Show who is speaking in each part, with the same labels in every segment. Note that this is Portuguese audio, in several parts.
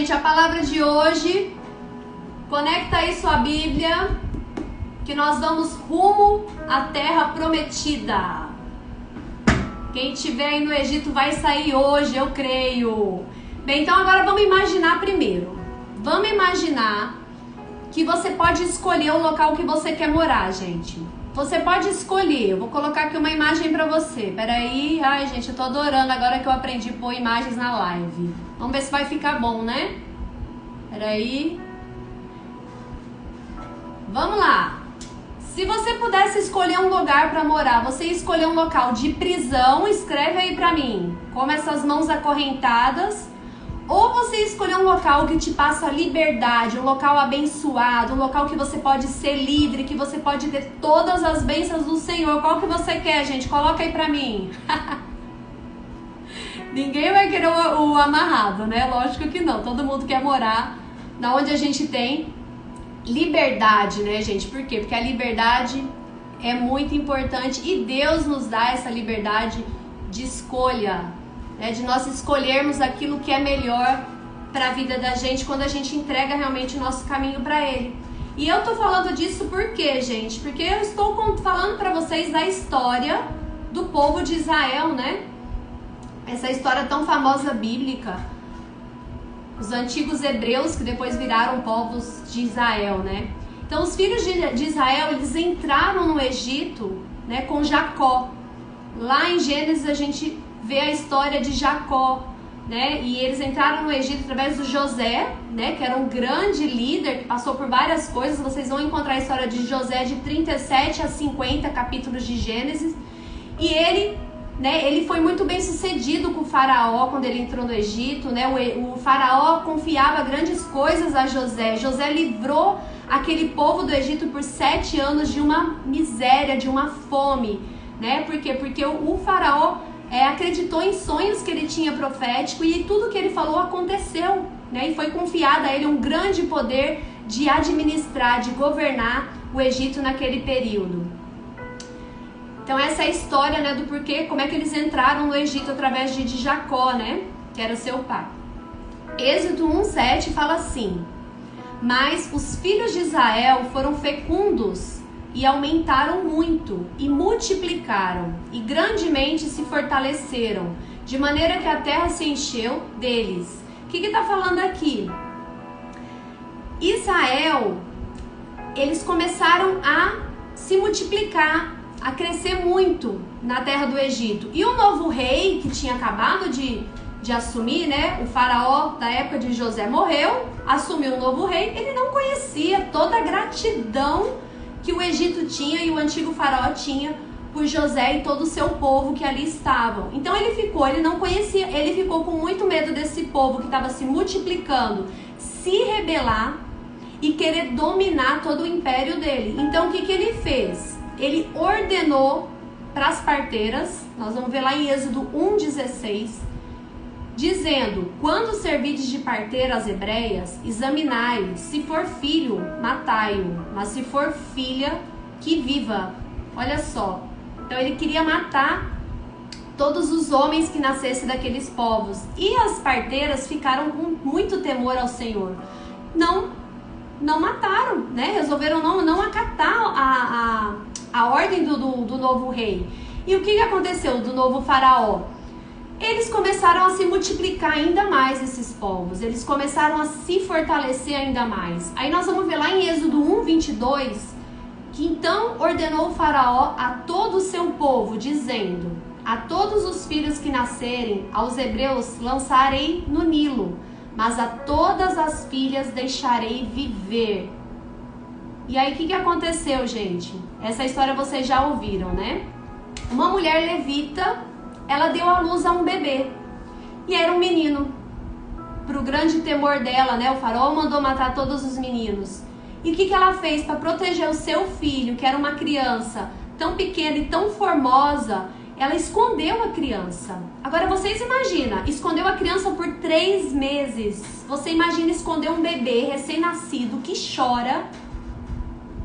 Speaker 1: Gente, a palavra de hoje, conecta aí sua Bíblia, que nós vamos rumo à terra prometida. Quem estiver aí no Egito vai sair hoje, eu creio. Bem, então agora vamos imaginar primeiro. Vamos imaginar que você pode escolher o local que você quer morar, gente. Você pode escolher, eu vou colocar aqui uma imagem pra você. Peraí, ai gente, eu tô adorando agora que eu aprendi a pôr imagens na live. Vamos ver se vai ficar bom, né? Peraí. Vamos lá. Se você pudesse escolher um lugar pra morar, você ia escolher um local de prisão, escreve aí pra mim, como essas mãos acorrentadas. Ou você escolher um local que te passa liberdade, um local abençoado, um local que você pode ser livre, que você pode ter todas as bênçãos do Senhor. Qual que você quer, gente? Coloca aí pra mim. Ninguém vai querer o amarrado, né? Lógico que não. Todo mundo quer morar na onde a gente tem liberdade, né, gente? Por quê? Porque a liberdade é muito importante e Deus nos dá essa liberdade de escolha, de nós escolhermos aquilo que é melhor para a vida da gente quando a gente entrega realmente o nosso caminho para Ele. E eu tô falando disso por quê, gente? Porque eu estou falando para vocês da história do povo de Israel, né? Essa história tão famosa bíblica. Os antigos hebreus que depois viraram povos de Israel, né? Então os filhos de Israel, eles entraram no Egito, né, com Jacó. Lá em Gênesis a gente vê a história de Jacó, né? E eles entraram no Egito através do José, né? Que era um grande líder, que passou por várias coisas. Vocês vão encontrar a história de José de 37 a 50 capítulos de Gênesis. E ele foi muito bem sucedido com o faraó quando ele entrou no Egito, né? O faraó confiava grandes coisas a José. José livrou aquele povo do Egito por 7 anos de uma miséria, de uma fome, né? Por quê? Porque o faraó acreditou em sonhos que ele tinha profético e tudo que ele falou aconteceu, né? E foi confiado a ele um grande poder de administrar, de governar o Egito naquele período. Então essa é a história, né, do porquê, como é que eles entraram no Egito através de Jacó, né, que era seu pai. Êxodo 1:7 fala assim: mas os filhos de Israel foram fecundos e aumentaram muito, e multiplicaram, e grandemente se fortaleceram, de maneira que a terra se encheu deles. O que está falando aqui? Israel, eles começaram a se multiplicar, a crescer muito na terra do Egito. E o novo rei, que tinha acabado de assumir, né? O faraó da época de José morreu, assumiu um novo rei, ele não conhecia toda a gratidão que o Egito tinha e o antigo faraó tinha por José e todo o seu povo que ali estavam. Então ele não conhecia, ele ficou com muito medo desse povo que estava se multiplicando, se rebelar e querer dominar todo o império dele. Então o que ele fez? Ele ordenou para as parteiras, nós vamos ver lá em Êxodo 1:16, dizendo: quando servirdes de parteira às hebreias, examinai, se for filho, matai-o, mas se for filha, que viva. Olha só, então ele queria matar todos os homens que nascessem daqueles povos, e as parteiras ficaram com muito temor ao Senhor, não mataram, né? Resolveram não acatar a ordem do novo rei. E o que aconteceu do novo faraó? Eles começaram a se multiplicar ainda mais, esses povos. Eles começaram a se fortalecer ainda mais. Aí nós vamos ver lá em Êxodo 1:22, que então ordenou o faraó a todo o seu povo, dizendo: a todos os filhos que nascerem, aos hebreus lançarei no Nilo, mas a todas as filhas deixarei viver. E aí o que aconteceu, gente? Essa história vocês já ouviram, né? Uma mulher levita, ela deu à luz a um bebê. E era um menino. Pro grande temor dela, né? O faraó mandou matar todos os meninos. E o que ela fez para proteger o seu filho, que era uma criança tão pequena e tão formosa? Ela escondeu a criança. Agora vocês imaginam, escondeu a criança por 3 meses. Você imagina esconder um bebê recém-nascido que chora,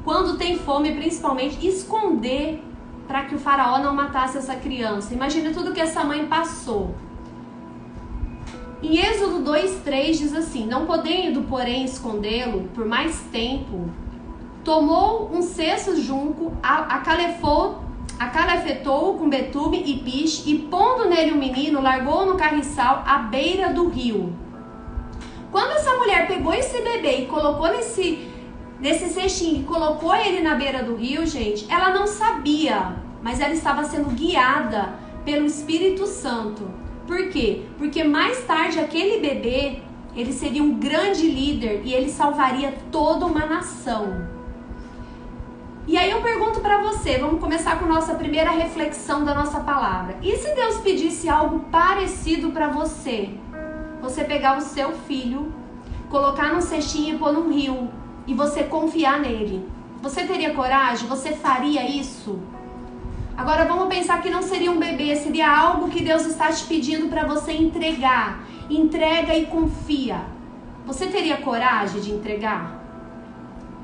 Speaker 1: quando tem fome principalmente, esconder para que o faraó não matasse essa criança. Imagina tudo que essa mãe passou. Em Êxodo 2:3 diz assim: não podendo, porém, escondê-lo por mais tempo, tomou um cesto junco, acalefetou-o com betume e piche, e pondo nele o menino, largou-o no carriçal à beira do rio. Quando essa mulher pegou esse bebê e colocou nesse cestinho e colocou ele na beira do rio, gente, ela não sabia, mas ela estava sendo guiada pelo Espírito Santo. Por quê? Porque mais tarde aquele bebê, ele seria um grande líder e ele salvaria toda uma nação. E aí eu pergunto para você, vamos começar com nossa primeira reflexão da nossa palavra. E se Deus pedisse algo parecido para você? Você pegar o seu filho, colocar num cestinho e pôr num rio e você confiar nele. Você teria coragem? Você faria isso? Agora vamos pensar que não seria um bebê, seria algo que Deus está te pedindo para você entregar. Entrega e confia. Você teria coragem de entregar?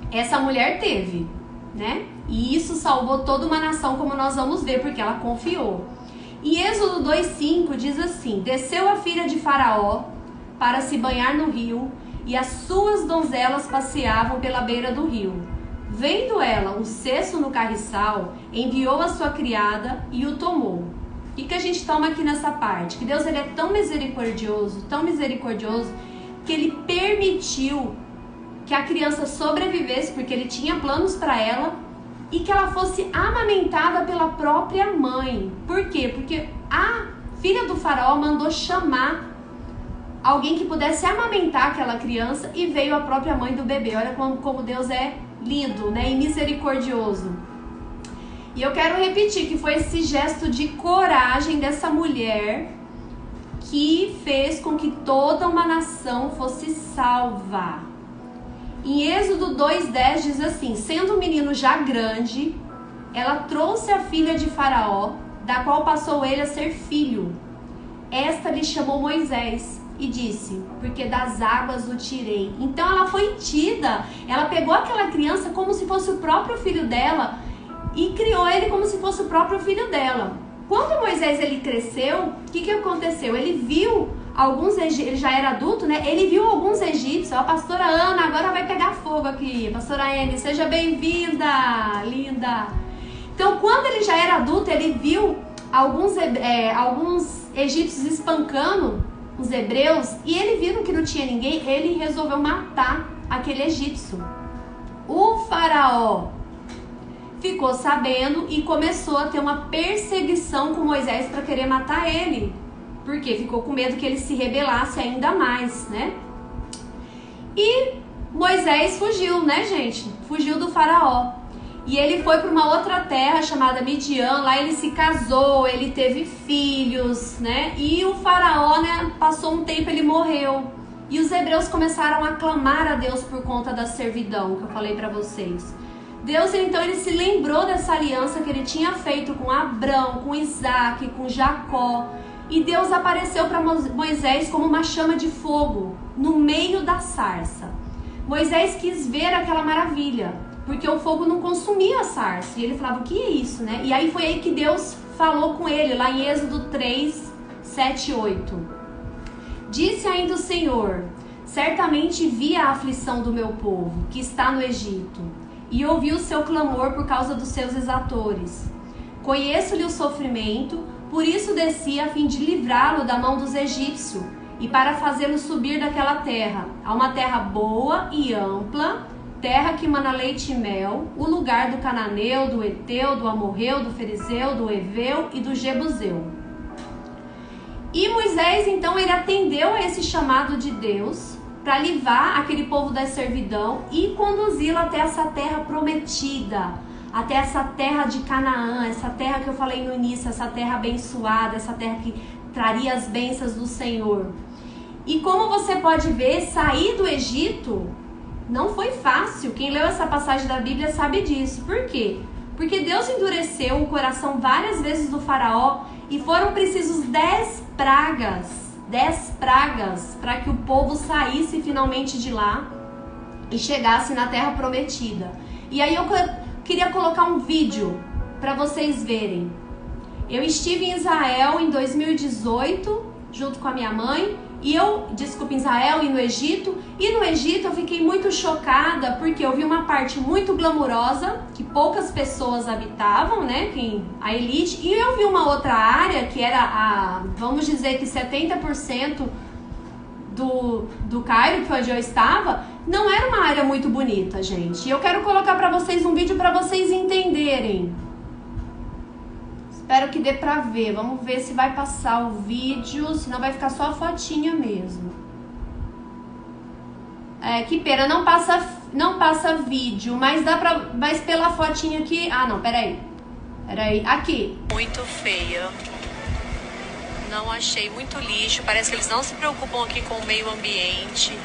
Speaker 1: Essa mulher teve, né? E isso salvou toda uma nação, como nós vamos ver, porque ela confiou. Em Êxodo 2:5 diz assim: desceu a filha de Faraó para se banhar no rio, e as suas donzelas passeavam pela beira do rio. Vendo ela um cesto no carriçal, enviou a sua criada e o tomou. O que a gente toma aqui nessa parte? Que Deus, ele é tão misericordioso, que ele permitiu que a criança sobrevivesse, porque ele tinha planos para ela, e que ela fosse amamentada pela própria mãe. Por quê? Porque a filha do faraó mandou chamar alguém que pudesse amamentar aquela criança, e veio a própria mãe do bebê. Olha como Deus é lindo, né? E misericordioso. E eu quero repetir que foi esse gesto de coragem dessa mulher que fez com que toda uma nação fosse salva. Em Êxodo 2:10 diz assim: sendo o menino já grande, ela trouxe a filha de Faraó, da qual passou ele a ser filho. Esta lhe chamou Moisés e disse: porque das águas o tirei. Então ela foi tida, ela pegou aquela criança como se fosse o próprio filho dela e criou ele como se fosse o próprio filho dela. Quando Moisés ele cresceu, o que aconteceu? Ele viu alguns egípcios, ele já era adulto, né? Ele viu alguns egípcios. A pastora Ana agora vai pegar fogo aqui. Pastora Anne, seja bem-vinda, linda. Então, quando ele já era adulto, ele viu alguns egípcios espancando os hebreus, e ele viu que não tinha ninguém, ele resolveu matar aquele egípcio. O faraó ficou sabendo e começou a ter uma perseguição com Moisés para querer matar ele. Porque ficou com medo que ele se rebelasse ainda mais, né? E Moisés fugiu, né, gente? Fugiu do faraó. E ele foi para uma outra terra chamada Midian. Lá ele se casou, ele teve filhos, né? E o faraó, né, passou um tempo, ele morreu. E os hebreus começaram a clamar a Deus por conta da servidão, que eu falei para vocês. Deus, então, ele se lembrou dessa aliança que ele tinha feito com Abrão, com Isaac, com Jacó. E Deus apareceu para Moisés como uma chama de fogo no meio da sarça. Moisés quis ver aquela maravilha, porque o fogo não consumia a sarça. E ele falava: o que é isso, né? E aí foi aí que Deus falou com ele, lá em Êxodo 3, 7 e 8. Disse ainda o Senhor: certamente vi a aflição do meu povo, que está no Egito, e ouvi o seu clamor por causa dos seus exatores. Conheço-lhe o sofrimento, por isso desci a fim de livrá-lo da mão dos egípcios, e para fazê-lo subir daquela terra, a uma terra boa e ampla, terra que mana leite e mel, o lugar do cananeu, do eteu, do amorreu, do ferizeu, do eveu e do jebuseu. E Moisés, então, ele atendeu a esse chamado de Deus para livrar aquele povo da servidão e conduzi-lo até essa terra prometida, até essa terra de Canaã, essa terra que eu falei no início, essa terra abençoada, essa terra que traria as bênçãos do Senhor. E como você pode ver, sair do Egito não foi fácil. Quem leu essa passagem da Bíblia sabe disso. Por quê? Porque Deus endureceu o coração várias vezes do faraó e foram precisos 10 pragas para que o povo saísse finalmente de lá e chegasse na terra prometida. E aí eu queria colocar um vídeo para vocês verem. Eu estive em Israel em 2018 junto com a minha mãe, Desculpa, em Israel e no Egito. E no Egito eu fiquei muito chocada porque eu vi uma parte muito glamurosa que poucas pessoas habitavam, né? A elite. E eu vi uma outra área que era vamos dizer que 70% do Cairo, que foi onde eu estava, não era uma área muito bonita, gente. E eu quero colocar pra vocês um vídeo pra vocês entenderem. Espero que dê pra ver. Vamos ver se vai passar o vídeo, senão vai ficar só a fotinha mesmo. Que pena, não passa vídeo, mas mas pela fotinha aqui... Ah, não, peraí, aqui.
Speaker 2: Muito feia. Não achei, muito lixo. Parece que eles não se preocupam aqui com o meio ambiente.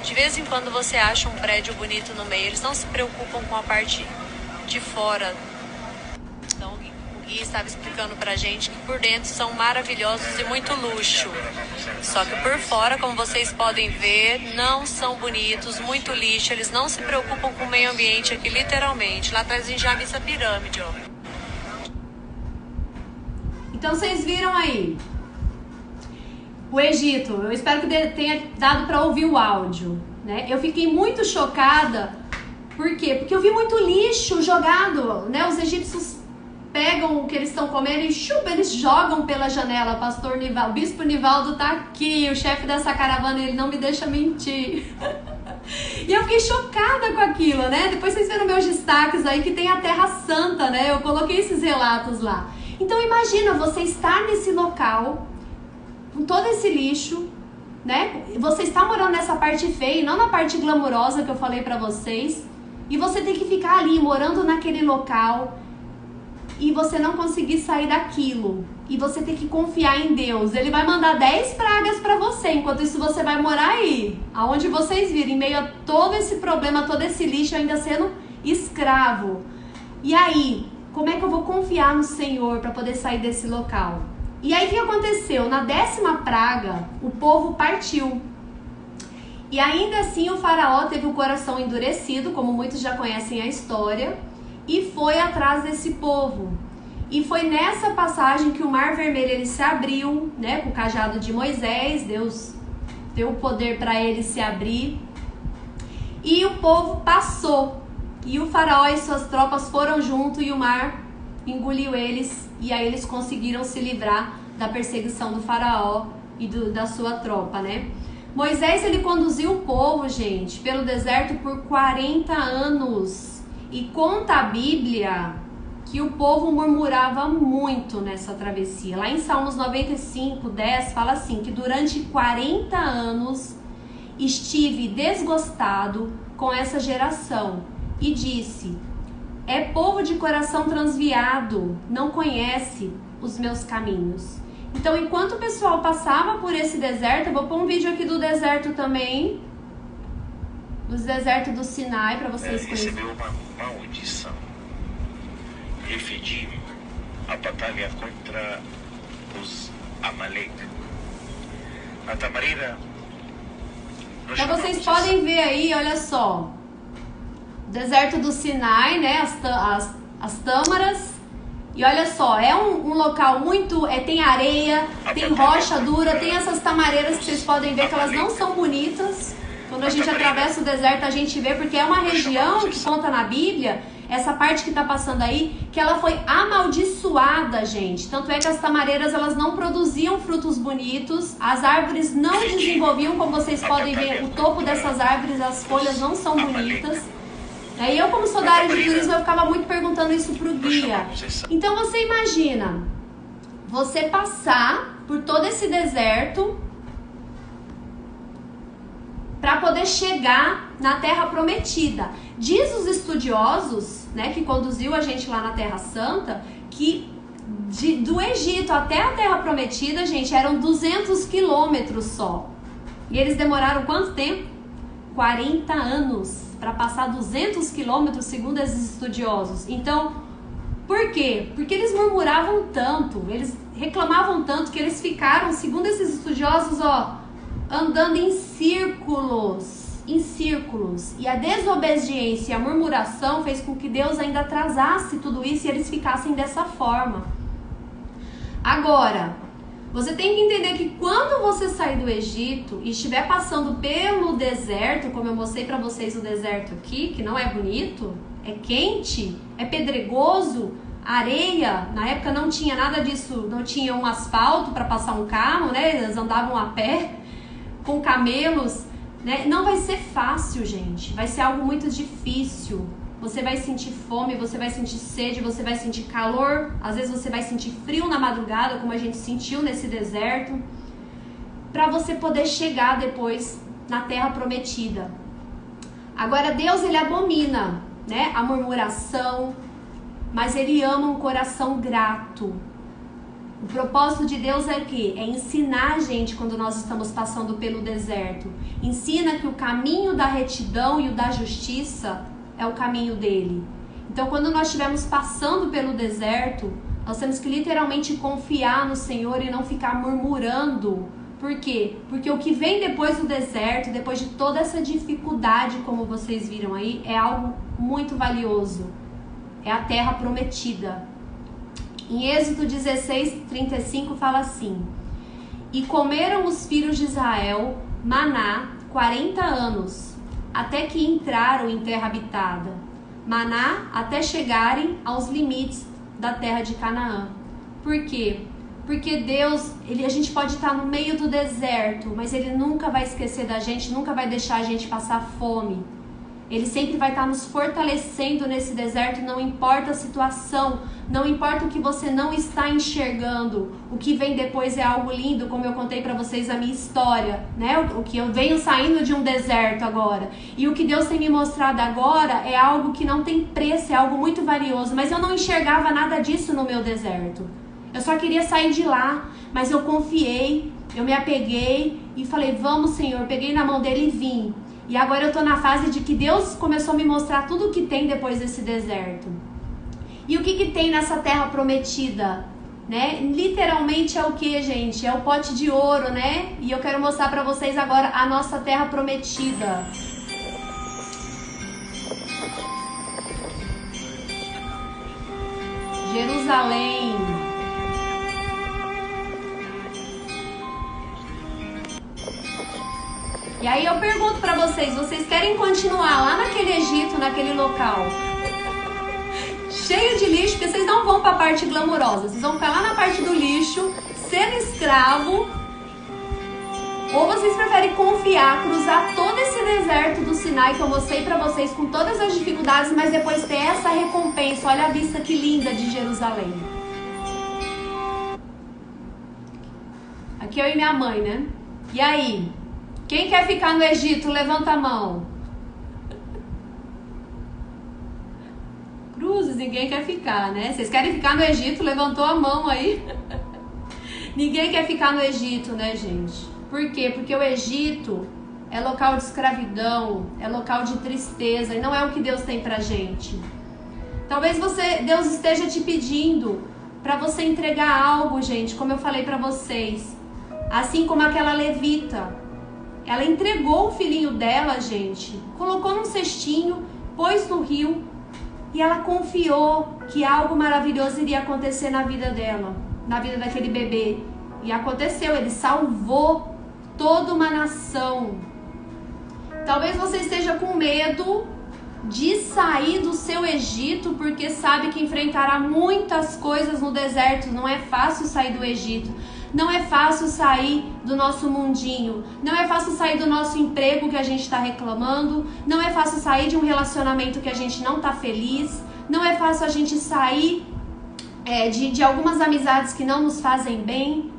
Speaker 2: De vez em quando você acha um prédio bonito no meio, eles não se preocupam com a parte de fora. Então, o Gui estava explicando pra gente que por dentro são maravilhosos e muito luxo. Só que por fora, como vocês podem ver, não são bonitos, muito lixo. Eles não se preocupam com o meio ambiente aqui, literalmente. Lá atrás a gente já viu essa pirâmide, ó.
Speaker 1: Então vocês viram aí o Egito. Eu espero que tenha dado para ouvir o áudio, né? Eu fiquei muito chocada. Por quê? Porque eu vi muito lixo jogado, né? Os egípcios pegam o que eles estão comendo e eles jogam pela janela. O Bispo Nivaldo tá aqui, o chefe dessa caravana, ele não me deixa mentir. E eu fiquei chocada com aquilo, né? Depois vocês viram meus destaques aí que tem a Terra Santa, né? Eu coloquei esses relatos lá. Então imagina você estar nesse local com todo esse lixo, né? Você está morando nessa parte feia, não na parte glamurosa que eu falei pra vocês. E você tem que ficar ali, morando naquele local, e você não conseguir sair daquilo. E você tem que confiar em Deus. Ele vai mandar 10 pragas pra você, enquanto isso você vai morar aí, aonde vocês viram, em meio a todo esse problema, todo esse lixo, ainda sendo escravo. E aí, como é que eu vou confiar no Senhor para poder sair desse local? E aí o que aconteceu? Na 10ª praga, o povo partiu. E ainda assim o faraó teve o coração endurecido, como muitos já conhecem a história, e foi atrás desse povo. E foi nessa passagem que o Mar Vermelho ele se abriu, né, com o cajado de Moisés. Deus deu o poder para ele se abrir. E o povo passou. E o faraó e suas tropas foram junto e o mar engoliu eles. E aí eles conseguiram se livrar da perseguição do faraó e da sua tropa, né? Moisés, ele conduziu o povo, gente, pelo deserto por 40 anos. E conta a Bíblia que o povo murmurava muito nessa travessia. Lá em Salmos 95, 10, fala assim, que durante 40 anos estive desgostado com essa geração. E disse, é povo de coração transviado, não conhece os meus caminhos. Então, enquanto o pessoal passava por esse deserto, eu vou pôr um vídeo aqui do deserto também, do deserto do Sinai, para vocês conhecerem.
Speaker 3: Recebeu uma maldição. Refidim, a batalha contra os Amalek. A Tamareira.
Speaker 1: Então, vocês podem ver aí, olha só. Deserto do Sinai, né? As tâmaras. E olha só, é um local muito... tem areia, tem rocha dura, tem essas tamareiras que vocês podem ver que elas não são bonitas. Quando a gente atravessa o deserto, a gente vê, porque é uma região que conta na Bíblia, essa parte que tá passando aí, que ela foi amaldiçoada, gente. Tanto é que as tamareiras, elas não produziam frutos bonitos, as árvores não desenvolviam, como vocês podem ver, o topo dessas árvores, as folhas não são bonitas. E eu, como sou da área de turismo, eu ficava muito perguntando isso pro guia. Então você imagina, você passar por todo esse deserto para poder chegar na Terra Prometida. Diz os estudiosos, né, que conduziu a gente lá na Terra Santa, que do Egito até a Terra Prometida, gente, eram 200 quilômetros só. E eles demoraram quanto tempo? 40 anos para passar 200 quilômetros, segundo esses estudiosos. Então, por quê? Porque eles murmuravam tanto, eles reclamavam tanto que eles ficaram, segundo esses estudiosos, andando em círculos. E a desobediência e a murmuração fez com que Deus ainda atrasasse tudo isso e eles ficassem dessa forma. Agora, Você tem que entender que quando você sair do Egito e estiver passando pelo deserto, como eu mostrei para vocês o deserto aqui, que não é bonito, é quente, é pedregoso, areia, na época não tinha nada disso, não tinha um asfalto para passar um carro, né? Eles andavam a pé, com camelos, né? Não vai ser fácil, gente, vai ser algo muito difícil. Você vai sentir fome, você vai sentir sede, você vai sentir calor, às vezes você vai sentir frio na madrugada, como a gente sentiu nesse deserto, para você poder chegar depois na terra prometida. Agora Deus, ele abomina, né, a murmuração, mas ele ama um coração grato. O propósito de Deus é o quê? É ensinar a gente quando nós estamos passando pelo deserto. Ensina que o caminho da retidão e o da justiça é o caminho dele. Então, quando nós estivermos passando pelo deserto, nós temos que literalmente confiar no Senhor e não ficar murmurando. Por quê? Porque o que vem depois do deserto, depois de toda essa dificuldade, como vocês viram aí, é algo muito valioso. É a terra prometida. Em Êxodo 16:35 fala assim: e comeram os filhos de Israel maná 40 anos, até que entraram em terra habitada. Maná até chegarem aos limites da terra de Canaã. Por quê? Porque Deus, a gente pode estar no meio do deserto, mas Ele nunca vai esquecer da gente, nunca vai deixar a gente passar fome. Ele sempre vai estar nos fortalecendo nesse deserto, não importa a situação, não importa o que você não está enxergando. O que vem depois é algo lindo, como eu contei para vocês a minha história, né? O que eu venho saindo de um deserto agora. E o que Deus tem me mostrado agora é algo que não tem preço, é algo muito valioso. Mas eu não enxergava nada disso no meu deserto. Eu só queria sair de lá, mas eu confiei, eu me apeguei e falei, vamos Senhor, peguei na mão dele e vim. E agora eu tô na fase de que Deus começou a me mostrar tudo o que tem depois desse deserto. E o que tem nessa terra prometida, né? Literalmente é o que, gente? É o pote de ouro, né? E eu quero mostrar pra vocês agora a nossa terra prometida. Jerusalém. E aí eu pergunto pra vocês, vocês querem continuar lá naquele Egito, naquele local, cheio de lixo, porque vocês não vão pra parte glamurosa, vocês vão ficar lá na parte do lixo, sendo escravo, ou vocês preferem confiar, cruzar todo esse deserto do Sinai que eu mostrei pra vocês com todas as dificuldades, mas depois ter essa recompensa? Olha a vista que linda de Jerusalém. Aqui eu e minha mãe, né? E aí? Quem quer ficar no Egito, levanta a mão. Cruzes, ninguém quer ficar, né? Vocês querem ficar no Egito? Levantou a mão aí. Ninguém quer ficar no Egito, né, gente? Por quê? Porque o Egito é local de escravidão, é local de tristeza, e não é o que Deus tem pra gente. Talvez Deus esteja te pedindo pra você entregar algo, gente, como eu falei pra vocês. Assim como aquela levita. Ela entregou o filhinho dela, gente, colocou num cestinho, pôs no rio e ela confiou que algo maravilhoso iria acontecer na vida dela, na vida daquele bebê. E aconteceu, ele salvou toda uma nação. Talvez você esteja com medo de sair do seu Egito, porque sabe que enfrentará muitas coisas no deserto. Não é fácil sair do Egito. Não é fácil sair do nosso mundinho, não é fácil sair do nosso emprego que a gente está reclamando, não é fácil sair de um relacionamento que a gente não está feliz, não é fácil a gente sair de algumas amizades que não nos fazem bem.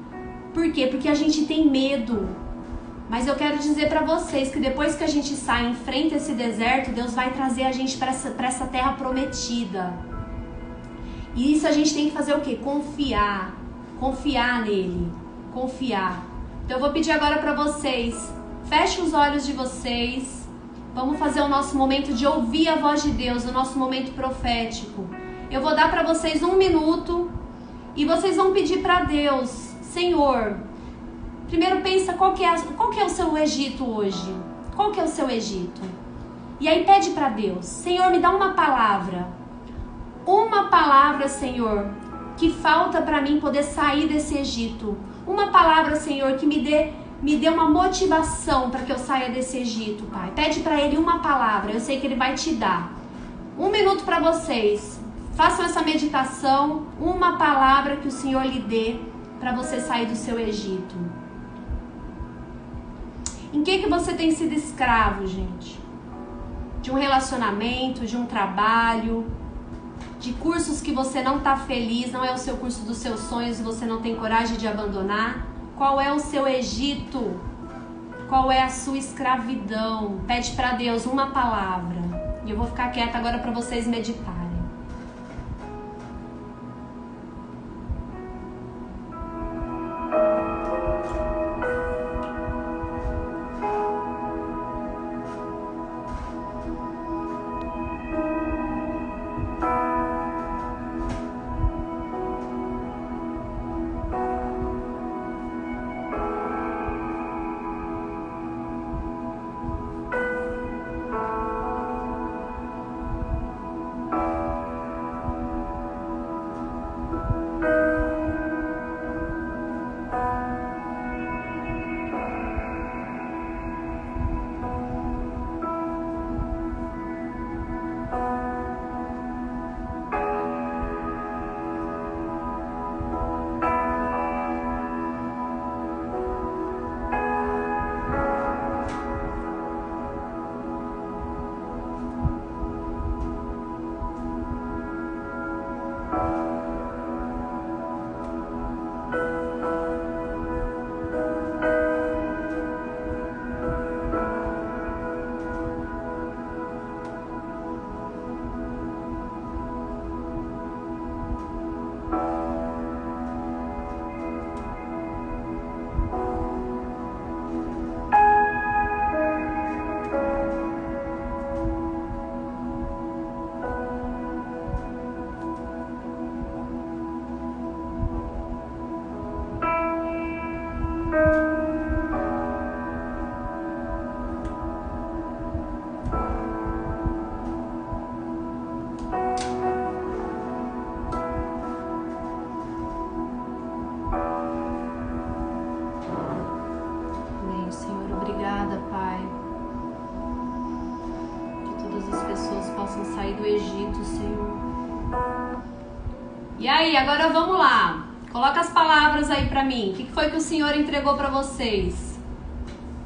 Speaker 1: Por quê? Porque a gente tem medo. Mas eu quero dizer para vocês que depois que a gente sai e enfrenta esse deserto, Deus vai trazer a gente para essa terra prometida. E isso a gente tem que fazer o quê? Confiar nele, confiar. Então eu vou pedir agora para vocês, fechem os olhos de vocês, vamos fazer o nosso momento de ouvir a voz de Deus, o nosso momento profético. Eu vou dar para vocês 1 minuto e vocês vão pedir para Deus, Senhor, primeiro pensa qual que é o seu Egito hoje, qual que é o seu Egito? E aí pede para Deus, Senhor, me dá uma palavra, Senhor, que falta para mim poder sair desse Egito. Uma palavra, Senhor, que me dê uma motivação para que eu saia desse Egito, Pai. Pede para Ele uma palavra, eu sei que Ele vai te dar. 1 minuto para vocês. Façam essa meditação, uma palavra que o Senhor lhe dê para você sair do seu Egito. Em que você tem sido escravo, gente? De um relacionamento, de um trabalho, de cursos que você não está feliz, não é o seu curso dos seus sonhos e você não tem coragem de abandonar? Qual é o seu Egito? Qual é a sua escravidão? Pede para Deus uma palavra. E eu vou ficar quieta agora para vocês meditarem. E aí, agora vamos lá. Coloca as palavras aí pra mim. O que foi que o Senhor entregou pra vocês?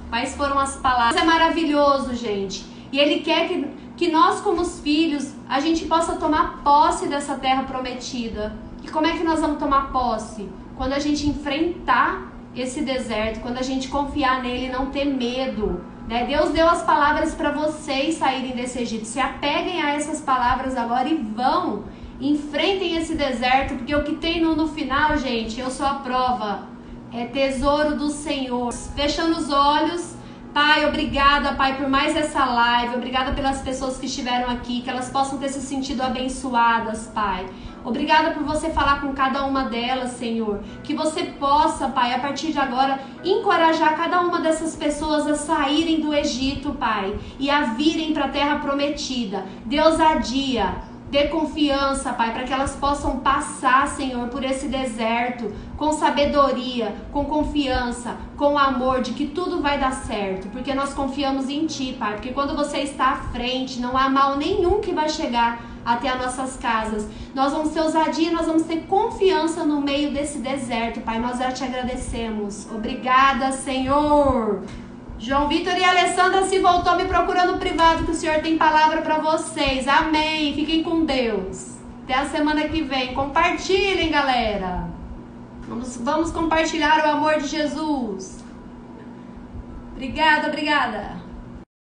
Speaker 1: Quais foram as palavras? Isso é maravilhoso, gente. E Ele quer que nós, como os filhos, a gente possa tomar posse dessa terra prometida. E como é que nós vamos tomar posse? Quando a gente enfrentar esse deserto, quando a gente confiar nele e não ter medo, né? Deus deu as palavras para vocês saírem desse Egito. Se apeguem a essas palavras agora e vão. Enfrentem esse deserto, porque o que tem no final, gente, eu sou a prova. É tesouro do Senhor. Fechando os olhos. Pai, obrigada, Pai, por mais essa live. Obrigada pelas pessoas que estiveram aqui, que elas possam ter se sentido abençoadas, Pai. Obrigada por você falar com cada uma delas, Senhor. Que você possa, Pai, a partir de agora, encorajar cada uma dessas pessoas a saírem do Egito, Pai, e a virem para a terra prometida. Deus, adia. Dê confiança, Pai, para que elas possam passar, Senhor, por esse deserto com sabedoria, com confiança, com amor, de que tudo vai dar certo, porque nós confiamos em Ti, Pai, porque quando você está à frente, não há mal nenhum que vai chegar até as nossas casas. Nós vamos ter ousadia, nós vamos ter confiança no meio desse deserto, Pai, nós já te agradecemos. Obrigada, Senhor. João Vitor e Alessandra se voltou me procurando no privado, que o Senhor tem palavra para vocês. Amém. Fiquem com Deus. Até a semana que vem. Compartilhem, galera. Vamos compartilhar o amor de Jesus. Obrigada, obrigada.